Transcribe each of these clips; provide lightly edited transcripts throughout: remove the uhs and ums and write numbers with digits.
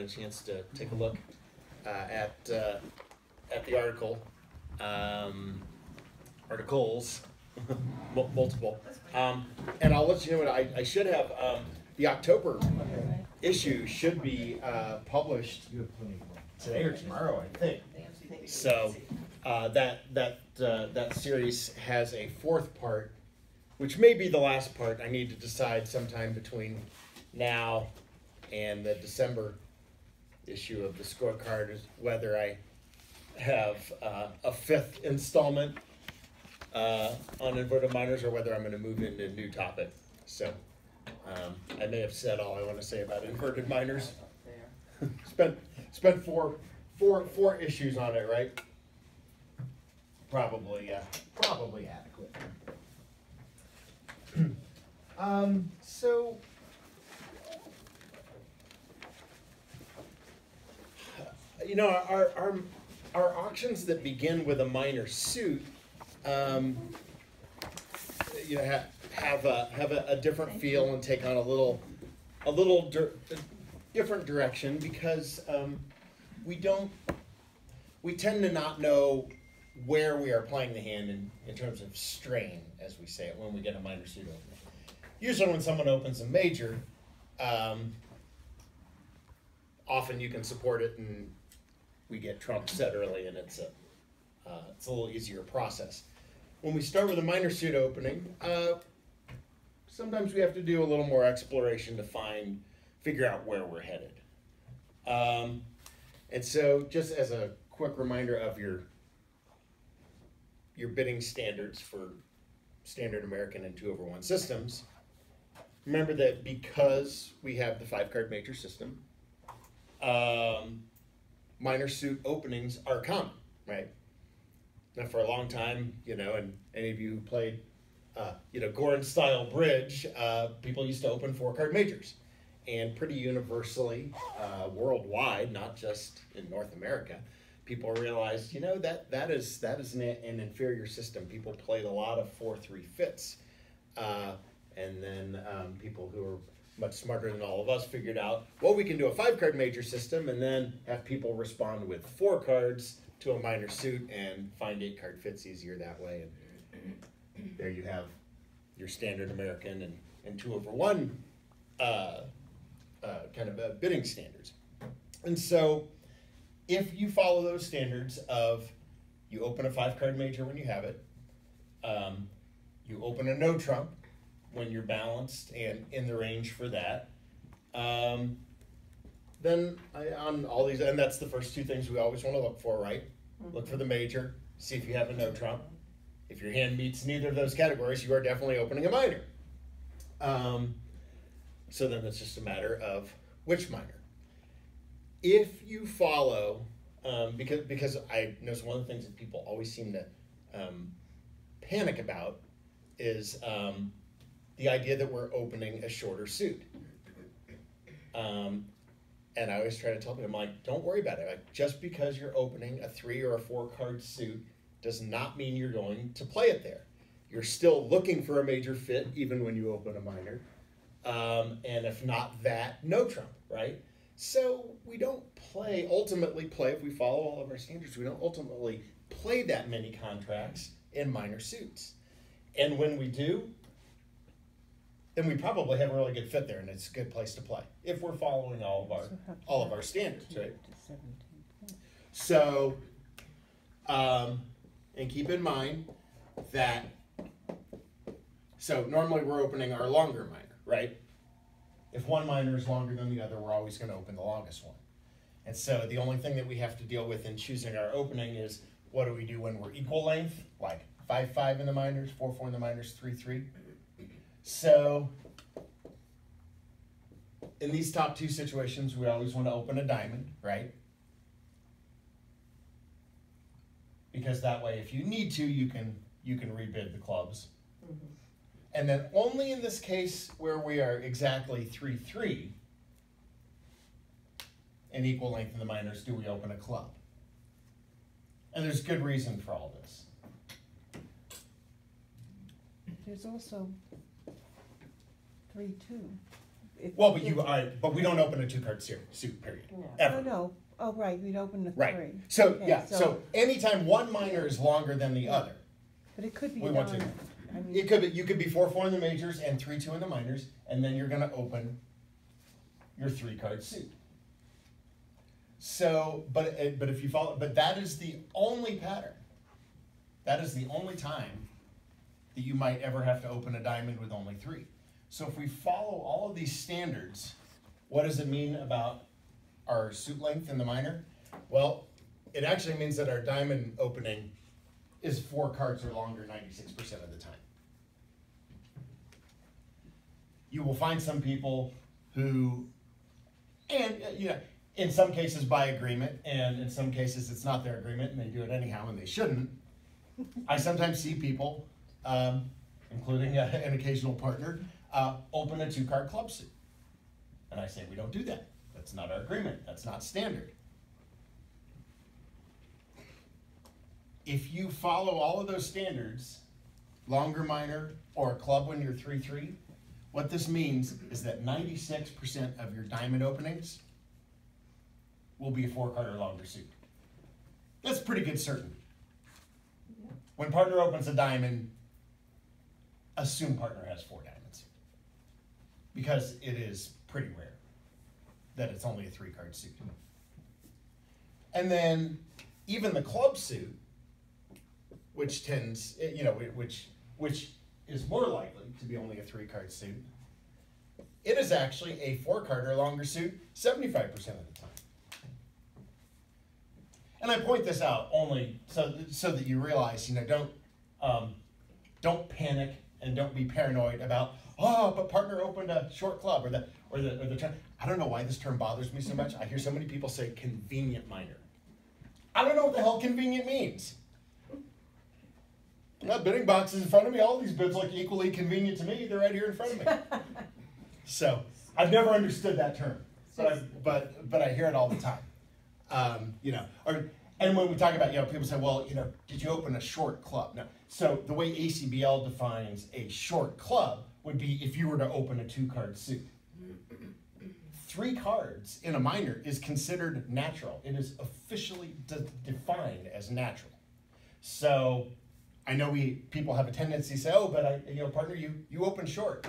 chance to take a look at the article, articles, multiple, and I'll let you know what I should have. The October issue should be published today or tomorrow, I think. So that series has a fourth part, which may be the last part. I need to decide sometime between now and the December issue of the scorecard is whether I have a fifth installment on inverted minors or whether I'm going to move into a new topic. So I may have said all I want to say about inverted minors. spent four issues on it, right? Probably adequate. So you know, our auctions that begin with a minor suit, you know, have a different feel and take on a little different direction because we tend to not know where we are playing the hand in terms of strain, as we say it, when we get a minor suit opening. Usually when someone opens a major, often you can support it and we get trump set early, and it's a little easier process. When we start with a minor suit opening, sometimes we have to do a little more exploration to figure out where we're headed. And so just as a quick reminder of your bidding standards for standard American and 2/1 systems, remember that because we have the 5-card major system, minor suit openings are common, right? Now for a long time, you know, and any of you who played, you know, Gorin-style bridge, people used to open 4-card majors. And pretty universally, worldwide, not just in North America, people realized, you know, that is an inferior system. People played a lot of 4-3 fits. And then people who are much smarter than all of us figured out, well, we can do a 5-card major system and then have people respond with 4 cards to a minor suit and find 8-card fits easier that way. And there you have your standard American and 2/1 kind of bidding standards. And so if you follow those standards of you open a 5-card major when you have it, you open a no trump when you're balanced and in the range for that, then on all these, and that's the first 2 things we always want to look for, right? Look for the major, see if you have a no trump. If your hand meets neither of those categories, you are definitely opening a minor. So then it's just a matter of which minor. If you follow, because I notice one of the things that people always seem to panic about is the idea that we're opening a shorter suit. And I always try to tell people, I'm like, don't worry about it. Like, just because you're opening a 3 or a 4-card suit does not mean you're going to play it there. You're still looking for a major fit even when you open a minor. And if not that, no trump, right? So we don't ultimately play, if we follow all of our standards, we don't ultimately play that many contracts in minor suits. And when we do, then we probably have a really good fit there, and it's a good place to play if we're following all of our standards, right? So, and keep in mind that, so normally we're opening our longer minor, right? If one minor is longer than the other, we're always going to open the longest one. And so the only thing that we have to deal with in choosing our opening is what do we do when we're equal length, like 5-5 in the minors, 4-4 in the minors, 3-3. So in these top 2 situations, we always want to open a diamond, right? Because that way, if you need to, you can rebid the clubs. Mm-hmm. And then only in this case where we are exactly 3-3 and equal length in the minors do we open a club. And there's good reason for all this. There's also 3-2. Well, but but we don't open a two-card suit, period, ever. No. Oh, right, we'd open the Right. three. So, Okay, yeah, so anytime one minor is longer than the other, But it could be we a want to. diamond. I mean, You could be 4-4 in the majors and 3-2 in the minors, and then you're gonna open your three-card suit. So, but if you follow, but that is the only pattern. That is the only time that you might ever have to open a diamond with only 3. So if we follow all of these standards, what does it mean about our suit length in the minor? Well, it actually means that our diamond opening is 4 cards or longer 96% of the time. You will find some people who, and in some cases by agreement, and in some cases it's not their agreement and they do it anyhow and they shouldn't. I sometimes see people, including an occasional partner, open a 2-card club suit. And I say, we don't do that. That's not our agreement. That's not standard. If you follow all of those standards, longer minor or a club when you're 3-3, what this means is that 96% of your diamond openings will be a 4-card or longer suit. That's pretty good certainty. When partner opens a diamond, assume partner has 4 diamonds, because it is pretty rare that it's only a 3-card suit. And then even the club suit, which tends, which is more likely to be only a 3-card suit, it is actually a 4-card or longer suit 75% of the time. And I point this out only so that you realize, don't panic and don't be paranoid about, oh, but partner opened a short club or the term. I don't know why this term bothers me so much. I hear so many people say convenient minor. I don't know what the hell convenient means. Got bidding boxes in front of me. All these bids look equally convenient to me. They're right here in front of me. So I've never understood that term, but I hear it all the time. And when we talk about, people say, well, did you open a short club? No. So the way ACBL defines a short club would be if you were to open a 2-card suit. 3 cards in a minor is considered natural. It is officially defined as natural. So I know people have a tendency to say, oh, but partner, you open short.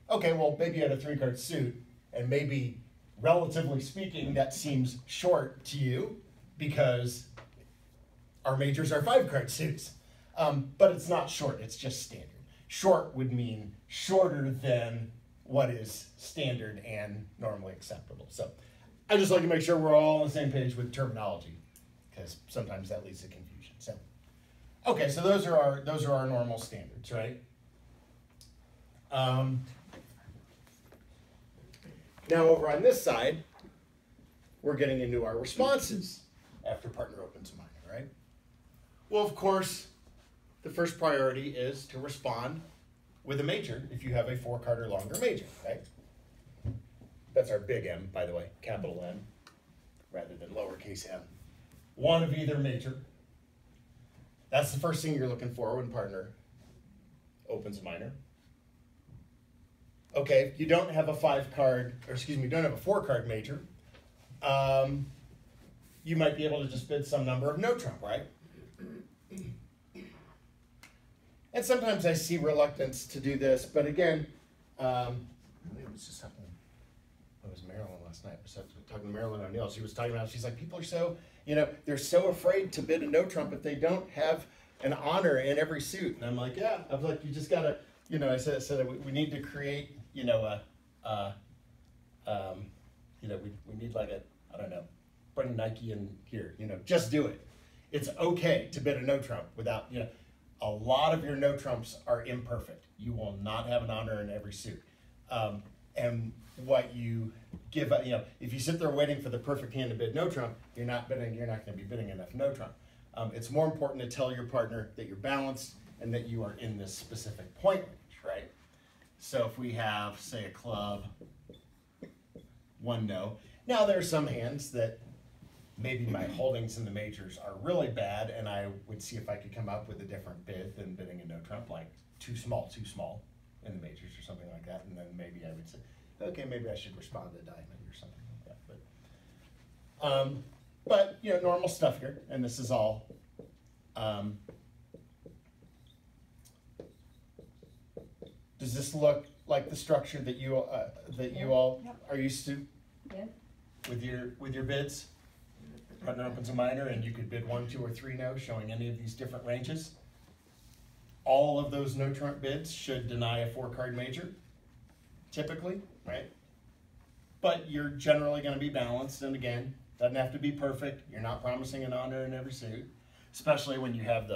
Okay, well, maybe you had a 3-card suit, and maybe, relatively speaking, that seems short to you because our majors are 5-card suits. But it's not short, it's just standard. Short would mean shorter than what is standard and normally acceptable. So I just like to make sure we're all on the same page with terminology, because sometimes that leads to confusion. So, okay, so those are our normal standards, right? Now over on this side, we're getting into our responses after partner opens a minor, right? Well, of course, the first priority is to respond with a major if you have a 4-card or longer major, right? That's our big M, by the way, capital M, rather than lowercase m. One of either major. That's the first thing you're looking for when partner opens a minor. Okay, if you don't have a 4-card major, you might be able to just bid some number of no trump, right? And sometimes I see reluctance to do this, but again, it was just something. It was Marilyn last night. I was talking to Marilyn O'Neill. She was talking about, she's like, people are so, they're so afraid to bid a no trump if they don't have an honor in every suit. And I'm like, yeah. I was like, you just gotta, I said we need to create, we need like I don't know, bring Nike in here, just do it. It's okay to bid a no trump without, a lot of your no trumps are imperfect. You will not have an honor in every suit. And what you give, if you sit there waiting for the perfect hand to bid no trump, you're not going to be bidding enough no trump. It's more important to tell your partner that you're balanced and that you are in this specific point range, right? So if we have, say, a club, 1 no. Now there are some hands that maybe my holdings in the majors are really bad, and I would see if I could come up with a different bid than bidding a no trump, like too small in the majors or something like that, and then maybe I would say, okay, maybe I should respond to diamond or something like that. But you know, normal stuff here, and this is all. Does this look like the structure that you all are used to? Yeah. With your bids? Partner opens a minor, and you could bid 1, 2, or 3 no, showing any of these different ranges. All of those no trump bids should deny a 4-card major, typically, right? But you're generally going to be balanced, and again, doesn't have to be perfect. You're not promising an honor in every suit, especially when you have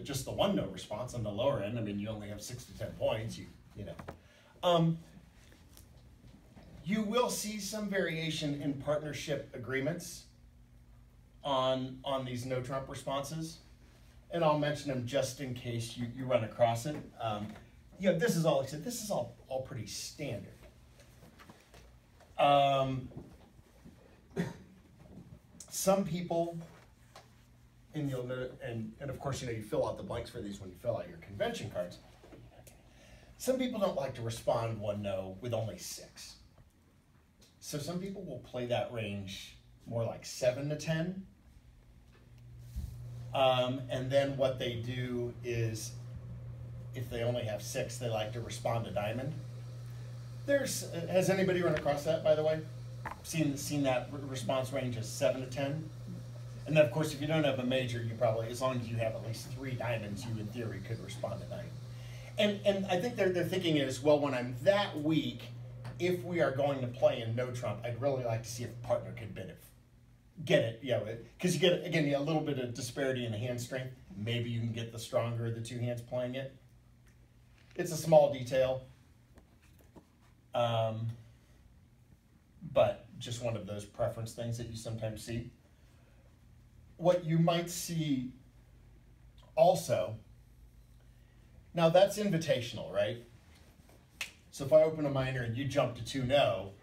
just the 1 no response on the lower end. I mean, you only have 6 to 10 points. You know. You will see some variation in partnership agreements on these no trump responses, and I'll mention them just in case you run across it. You know, this is all, like I said, this is all pretty standard. Some people, and you'll know, and of course, you know, you fill out the blanks for these when you fill out your convention cards. Some people don't like to respond 1 no with only 6. So some people will play that range more like 7 to 10. And then what they do is, if they only have 6, they like to respond to diamond. Has anybody run across that, by the way? Seen that response range as 7 to 10? And then, of course, if you don't have a major, you probably, as long as you have at least 3 diamonds, you in theory could respond to diamond. And I think they're thinking is, well, when I'm that weak, if we are going to play in no trump, I'd really like to see if a partner could get it, you know, because you get, again, a little bit of disparity in the hand strength. Maybe you can get the stronger of the 2 hands playing it. It's a small detail, but just one of those preference things that you sometimes see. What you might see also, now that's invitational, right? So if I open a minor and you jump to 2 no,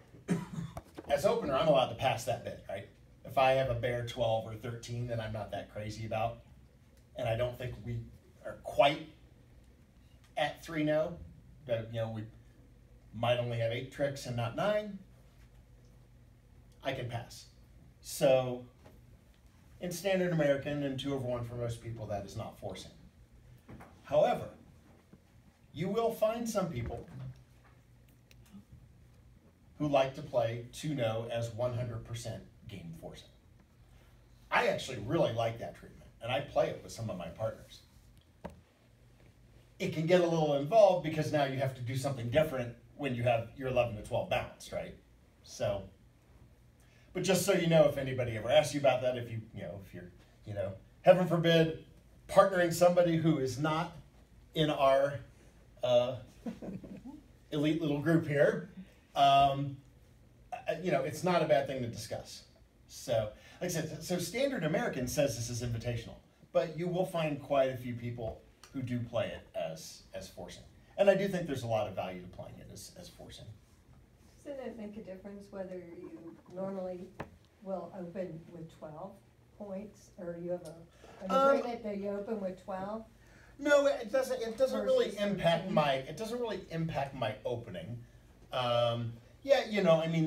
as opener, I'm allowed to pass that bid, right? If I have a bare 12 or 13 that I'm not that crazy about, and I don't think we are quite at 3 no, but you know, we might only have 8 tricks and not 9, I can pass. So in standard American and 2/1 for most people, that is not forcing. However, you will find some people who like to play 2 no as 100% game forcing. I actually really like that treatment, and I play it with some of my partners. It can get a little involved because now you have to do something different when you have your 11 to 12 balanced, right? So, but just so you know, if anybody ever asks you about that, if you're, heaven forbid, partnering somebody who is not in our elite little group here, it's not a bad thing to discuss. So, like I said, so standard American says this is invitational, but you will find quite a few people who do play it as forcing. And I do think there's a lot of value to playing it as forcing. Doesn't it make a difference whether you normally will open with 12 points, or you have an agreement that you open with 12? No, it doesn't. It doesn't really Versus impact 13. my. It doesn't really impact my opening.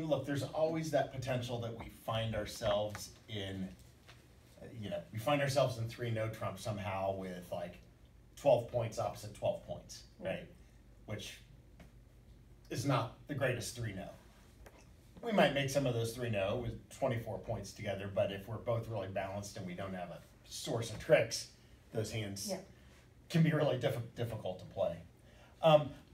Look, there's always that potential that we find ourselves in. We find ourselves in 3 no trump somehow with like 12 points opposite 12 points, right? Which is not the greatest 3 no. We might make some of those 3 no with 24 points together, but if we're both really balanced and we don't have a source of tricks, those hands can be really difficult to play.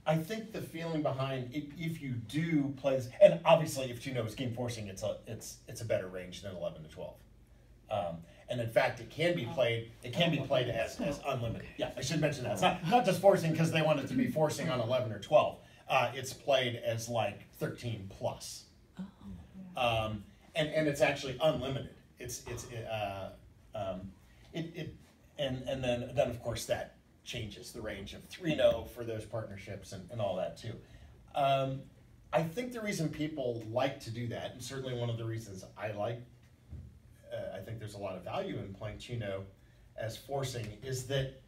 I think the feeling behind if you do play this, and obviously if 2 no is game forcing, it's a better range than 11 to 12. And in fact, it can be played. It can be played as unlimited. Yeah, I should mention that. It's not just forcing because they want it to be forcing on 11 or 12. It's played as like 13 plus. And it's actually unlimited. And then of course that changes the range of 3 no for those partnerships and all that too. I think the reason people like to do that, and certainly one of the reasons I think there's a lot of value in playing 2 no as forcing, is that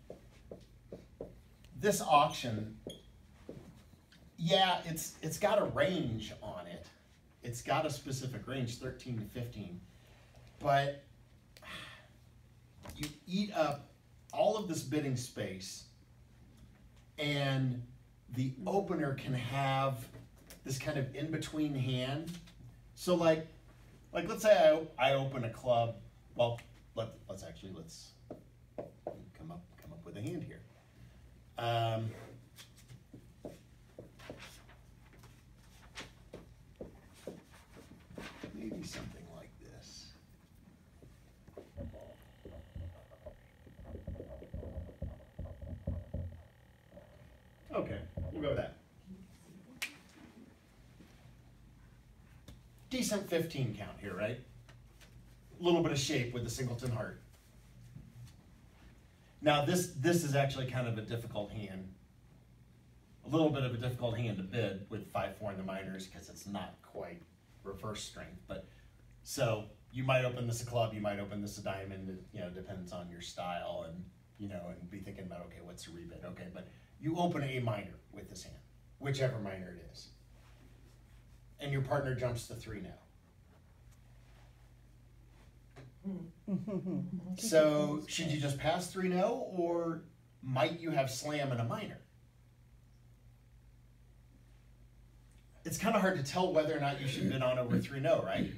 this auction, Yeah, it's got a range on it. It's got a specific range, 13 to 15. But you eat up all of this bidding space, and the opener can have this kind of in-between hand. So like let's say I open a club. Well, let's come up with a hand here. Maybe something like this. Okay, we'll go with that. Decent 15 count here, right? A little bit of shape with the singleton heart. Now this is actually kind of a difficult hand. A little bit of a difficult hand to bid with 5-4 in the minors because it's not quite reverse strength. But so you might open this a club, you might open this a diamond. It, you know, depends on your style, and you know, and be thinking about, okay, what's the rebid? Okay, but you open a minor with this hand, whichever minor it is, and your partner jumps to 3 now. So should you just pass 3 no, or might you have slam in a minor? It's kind of hard to tell whether or not you should bid on over 3 no, right?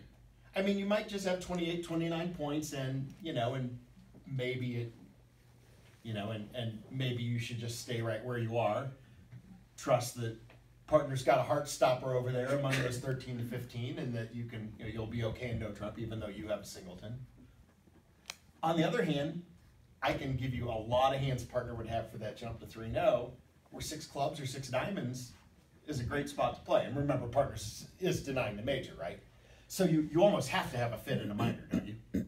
I mean, you might just have 28, 29 points, and you know, and maybe it, you know, and maybe you should just stay right where you are. Trust that partner's got a heart stopper over there among those 13 to 15, and that you can, you know, you'll be okay in no trump, even though you have a singleton. On the other hand, I can give you a lot of hands partner would have for that jump to 3 no, where 6 clubs or 6 diamonds is a great spot to play. And remember, partner is denying the major, right? So you almost have to have a fit in a minor, don't you?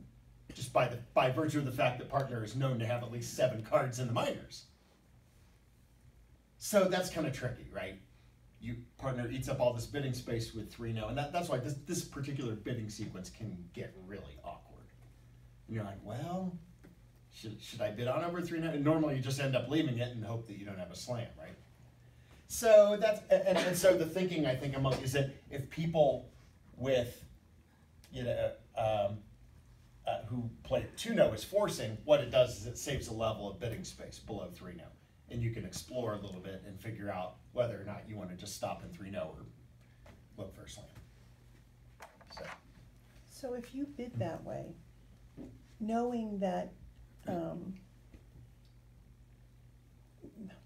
Just by virtue of the fact that partner is known to have at least 7 cards in the minors. So that's kind of tricky, right? Partner eats up all this bidding space with 3 no, and that's why this particular bidding sequence can get really awkward. And you're like, well, should I bid on over 3 no? And normally you just end up leaving it and hope that you don't have a slam, right? So that's, and so the thinking I think among is that if people with, you know, who play 2 no is forcing, what it does is it saves a level of bidding space below 3 no. And you can explore a little bit and figure out whether or not you want to just stop in 3 no or look for a slam. So if you bid that way, knowing that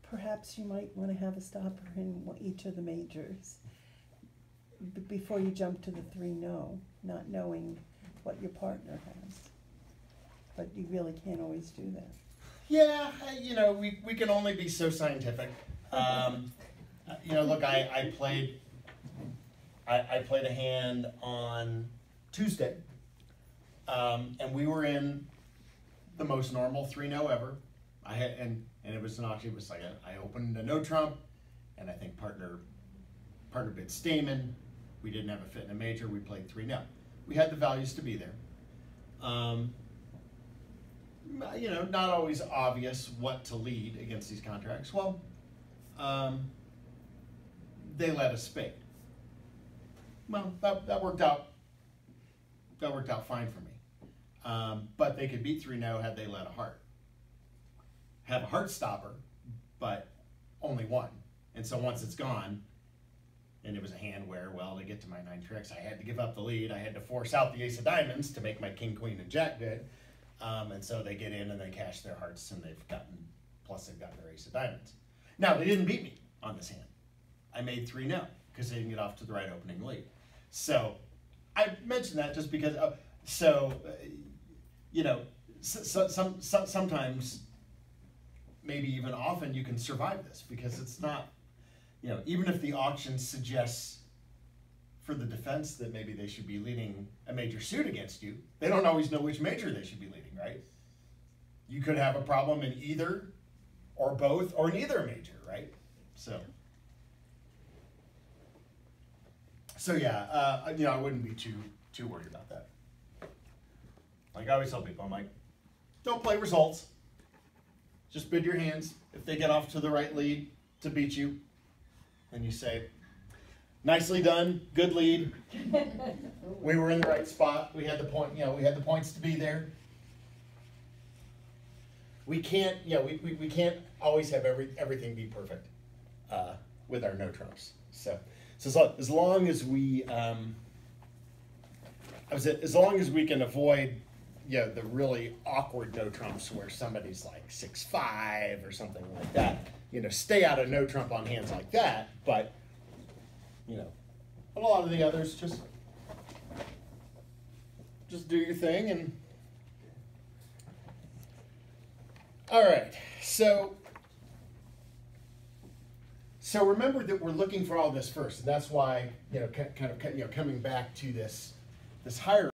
perhaps you might want to have a stopper in each of the majors before you jump to the 3 no, not knowing what your partner has. But you really can't always do that. Yeah, you know, we can only be so scientific. You know, look, I played a hand on Tuesday, and we were in the most normal 3 no ever. I had and it was it was like I opened a no trump, and I think partner bid Stamen. We didn't have a fit in a major. We played 3 no. We had the values to be there. You know, not always obvious what to lead against these contracts. Well, they led a spade. Well, that worked out. That worked out fine for me. But they could beat 3 no had they led a heart. Have a heart stopper, but only 1. And so once it's gone, and it was a hand where, well, to get to my 9 tricks, I had to give up the lead. I had to force out the ace of diamonds to make my king, queen, and jack bid. And so they get in and they cash their hearts, and they've gotten their ace of diamonds. Now, they didn't beat me on this hand. I made 3 no because they didn't get off to the right opening lead. So I mentioned that just because, you know, sometimes, maybe even often, you can survive this because it's not, you know, even if the auction suggests for the defense that maybe they should be leading a major suit against you, they don't always know which major they should be leading, right? You could have a problem in either or both or neither major, right? So yeah, you know, I wouldn't be too worried about that. Like I always tell people, I'm like, don't play results. Just bid your hands. If they get off to the right lead to beat you, and you say, nicely done, good lead. We were in the right spot. We had the point, we had the points to be there. We can't, we can't always have everything be perfect with our no trumps. So as long as we, as long as we can avoid, the really awkward no trumps where somebody's like 6'5" or something like that, stay out of no trump on hands like that. But a lot of the others just do your thing. And all right, so remember that we're looking for all this first, and that's why kind of coming back to this hierarchy.